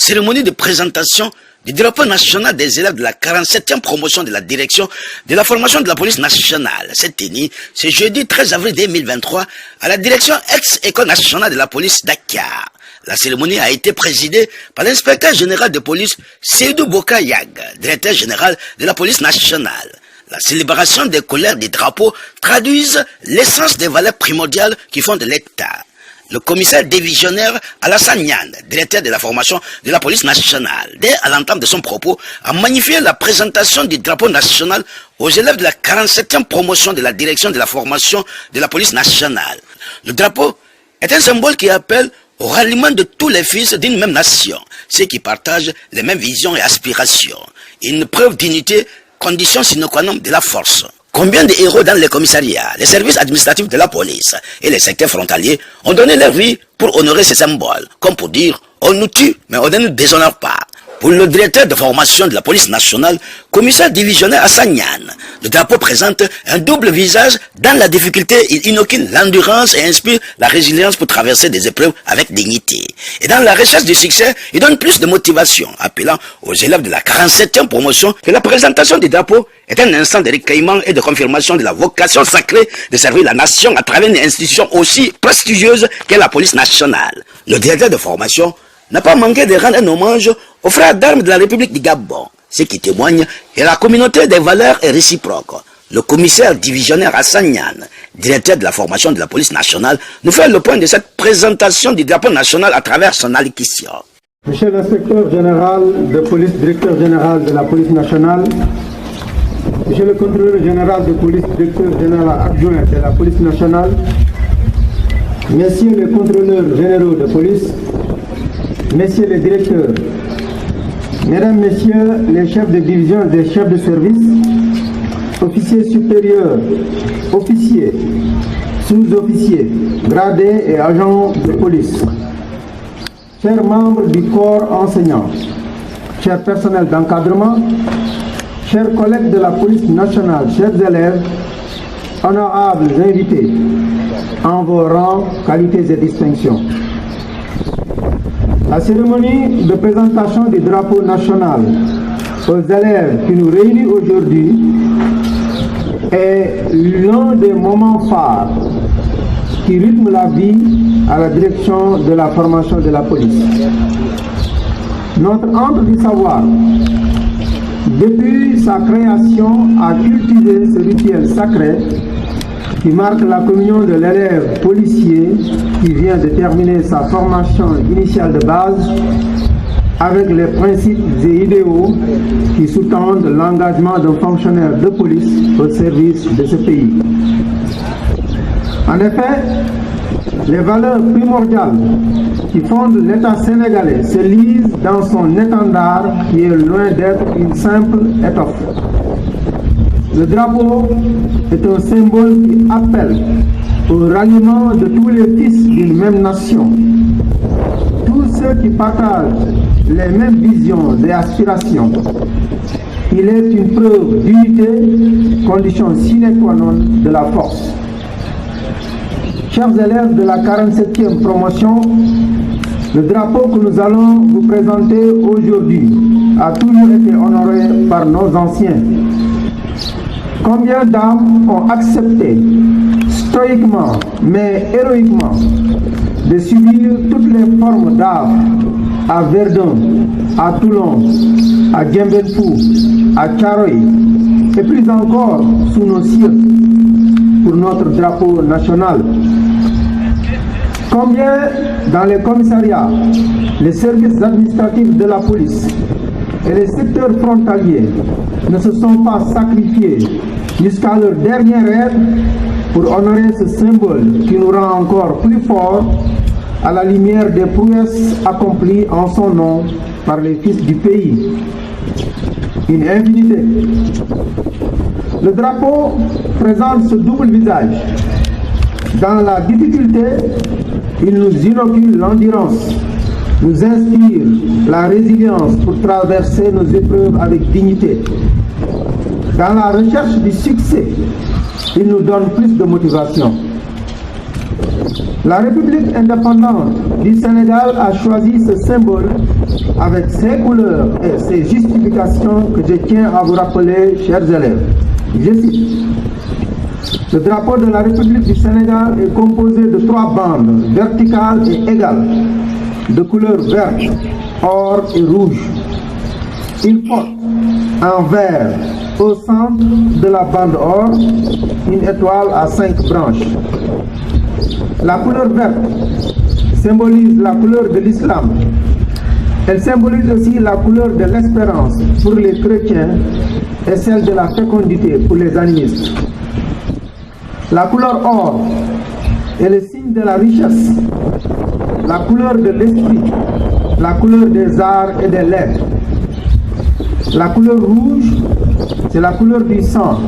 cérémonie de présentation du drapeau national des élèves de la 47e promotion de la direction de la formation de la police nationale s'est tenue ce jeudi 13 avril 2023 à la direction ex-école nationale de la police Dakar. La cérémonie a été présidée par l'inspecteur général de police Seydou Boka Yag, directeur général de la police nationale. La célébration des couleurs des drapeaux traduisent l'essence des valeurs primordiales qui font de l'État. Le commissaire divisionnaire Alassane Niane, directeur de la formation de la police nationale, dès à l'entame de son propos, a magnifié la présentation du drapeau national aux élèves de la 47e promotion de la direction de la formation de la police nationale. Le drapeau est un symbole qui appelle au ralliement de tous les fils d'une même nation, ceux qui partagent les mêmes visions et aspirations. Une preuve d'unité, condition sine qua non de la force. Combien de héros dans les commissariats, les services administratifs de la police et les secteurs frontaliers ont donné leur vie pour honorer ces symboles, comme pour dire « on nous tue, mais on ne nous déshonore pas ». Pour le directeur de formation de la police nationale, commissaire divisionnaire Alassane Niane, le drapeau présente un double visage. Dans la difficulté, il inocule l'endurance et inspire la résilience pour traverser des épreuves avec dignité. Et dans la recherche du succès, il donne plus de motivation, appelant aux élèves de la 47e promotion que la présentation du drapeau est un instant de recueillement et de confirmation de la vocation sacrée de servir la nation à travers une institution aussi prestigieuse qu'est la police nationale. Le directeur de formation n'a pas manqué de rendre un hommage aux frères d'armes de la République du Gabon, ce qui témoigne que la communauté des valeurs est réciproque. Le commissaire divisionnaire Alassane Niane, directeur de la formation de la police nationale, nous fait le point de cette présentation du drapeau national à travers son allocution. Monsieur l'inspecteur général de police, directeur général de la police nationale, monsieur le contrôleur général de police, directeur général adjoint de la police nationale, messieurs les contrôleurs généraux de police, messieurs les directeurs, mesdames, messieurs les chefs de division et des chefs de service, officiers supérieurs, officiers, sous-officiers, gradés et agents de police, chers membres du corps enseignant, chers personnels d'encadrement, chers collègues de la police nationale, chers élèves, honorables invités, en vos rangs, qualités et distinctions. La cérémonie de présentation du drapeau national aux élèves qui nous réunit aujourd'hui est l'un des moments phares qui rythment la vie à la direction de la formation de la police. Notre antre du savoir, depuis sa création, a cultivé ce rituel sacré qui marque la communion de l'élève policier qui vient de terminer sa formation initiale de base avec les principes et idéaux qui sous-tendent l'engagement d'un fonctionnaire de police au service de ce pays. En effet, les valeurs primordiales qui fondent l'État sénégalais se lisent dans son étendard qui est loin d'être une simple étoffe. Le drapeau est un symbole qui appelle au ralliement de tous les fils d'une même nation. Tous ceux qui partagent les mêmes visions et aspirations. Il est une preuve d'unité, condition sine qua non de la force. Chers élèves de la 47e promotion, le drapeau que nous allons vous présenter aujourd'hui a toujours été honoré par nos anciens. Combien d'âmes ont accepté, stoïquement mais héroïquement, de subir toutes les formes d'art à Verdun, à Toulon, à Djembelfou, à Thiaroye, et plus encore sous nos cieux, pour notre drapeau national. Combien dans les commissariats, les services administratifs de la police et les secteurs frontaliers ne se sont pas sacrifiés jusqu'à leur dernier rêve pour honorer ce symbole qui nous rend encore plus forts à la lumière des prouesses accomplies en son nom par les fils du pays. Une infinité. Le drapeau présente ce double visage. Dans la difficulté, il nous inocule l'endurance, nous inspire la résilience pour traverser nos épreuves avec dignité. Dans la recherche du succès, il nous donne plus de motivation. La République indépendante du Sénégal a choisi ce symbole avec ses couleurs et ses justifications que je tiens à vous rappeler, chers élèves. Je cite. Le drapeau de la République du Sénégal est composé de 3 bandes verticales et égales, de couleur verte, or et rouge. Il porte en vert au centre de la bande or une étoile à 5 branches. La couleur verte symbolise la couleur de l'islam. Elle symbolise aussi la couleur de l'espérance pour les chrétiens et celle de la fécondité pour les animistes. La couleur or est le signe de la richesse, la couleur de l'esprit, la couleur des arts et des lettres. La couleur rouge, c'est la couleur du sang,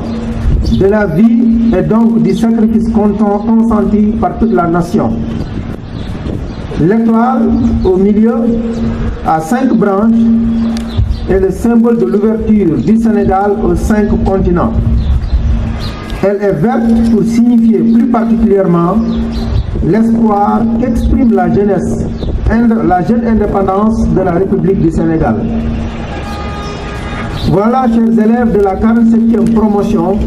de la vie et donc du sacrifice consenti par toute la nation. L'étoile au milieu, à 5 branches, est le symbole de l'ouverture du Sénégal aux 5 continents. Elle est verte pour signifier plus particulièrement l'espoir qu'exprime la jeune indépendance de la République du Sénégal. Voilà, chers élèves de la 47e promotion,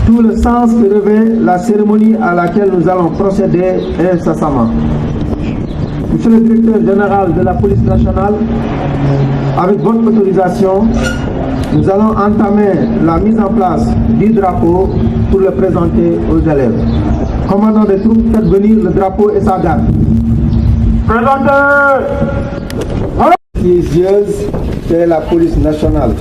tout le sens que revêt la cérémonie à laquelle nous allons procéder incessamment. Monsieur le directeur général de la police nationale, avec votre autorisation, nous allons entamer la mise en place du drapeau pour le présenter aux élèves. Commandant des troupes, faites venir le drapeau et sa garde. Présentez! C'est la police nationale.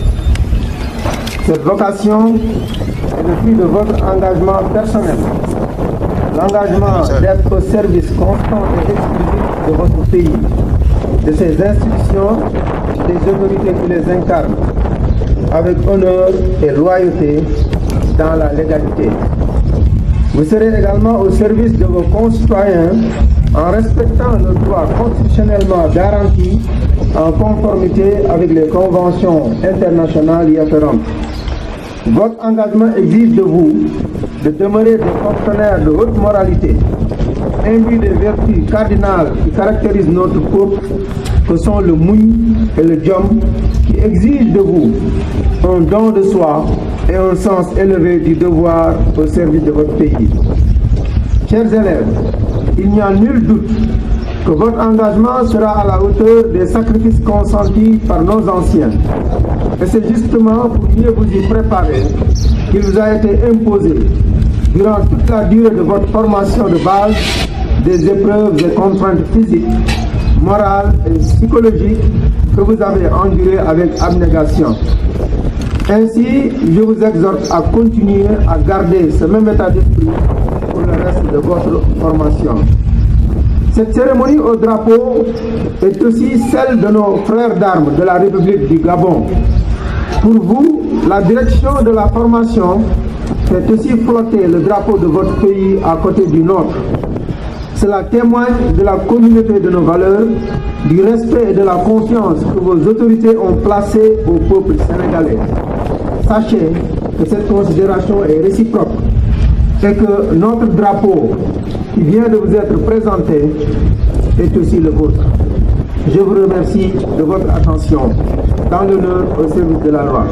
Cette vocation est le fruit de votre engagement personnel. L'engagement d'être au service constant et exclusif de votre pays, de ses institutions, des autorités qui les incarnent, avec honneur et loyauté dans la légalité. Vous serez également au service de vos concitoyens en respectant le droit constitutionnellement garanti en conformité avec les conventions internationales y afférentes. Votre engagement exige de vous de demeurer des fonctionnaires de haute moralité, imbus des vertus cardinales qui caractérisent notre peuple, que sont le mouille et le djom, qui exigent de vous un don de soi et un sens élevé du devoir au service de votre pays. Chers élèves, il n'y a nul doute que votre engagement sera à la hauteur des sacrifices consentis par nos anciens. Et c'est justement pour mieux vous y préparer qu'il vous a été imposé, durant toute la durée de votre formation de base, des épreuves et contraintes physiques, morales et psychologiques que vous avez endurées avec abnégation. Ainsi, je vous exhorte à continuer à garder ce même état d'esprit pour le reste de votre formation. Cette cérémonie au drapeau est aussi celle de nos frères d'armes de la République du Gabon. Pour vous, la direction de la formation fait aussi flotter le drapeau de votre pays à côté du nôtre. Cela témoigne de la communauté de nos valeurs, du respect et de la confiance que vos autorités ont placé au peuple sénégalais. Sachez que cette considération est réciproque et que notre drapeau qui vient de vous être présenté est aussi le vôtre. Je vous remercie de votre attention dans l'honneur au service de la loi.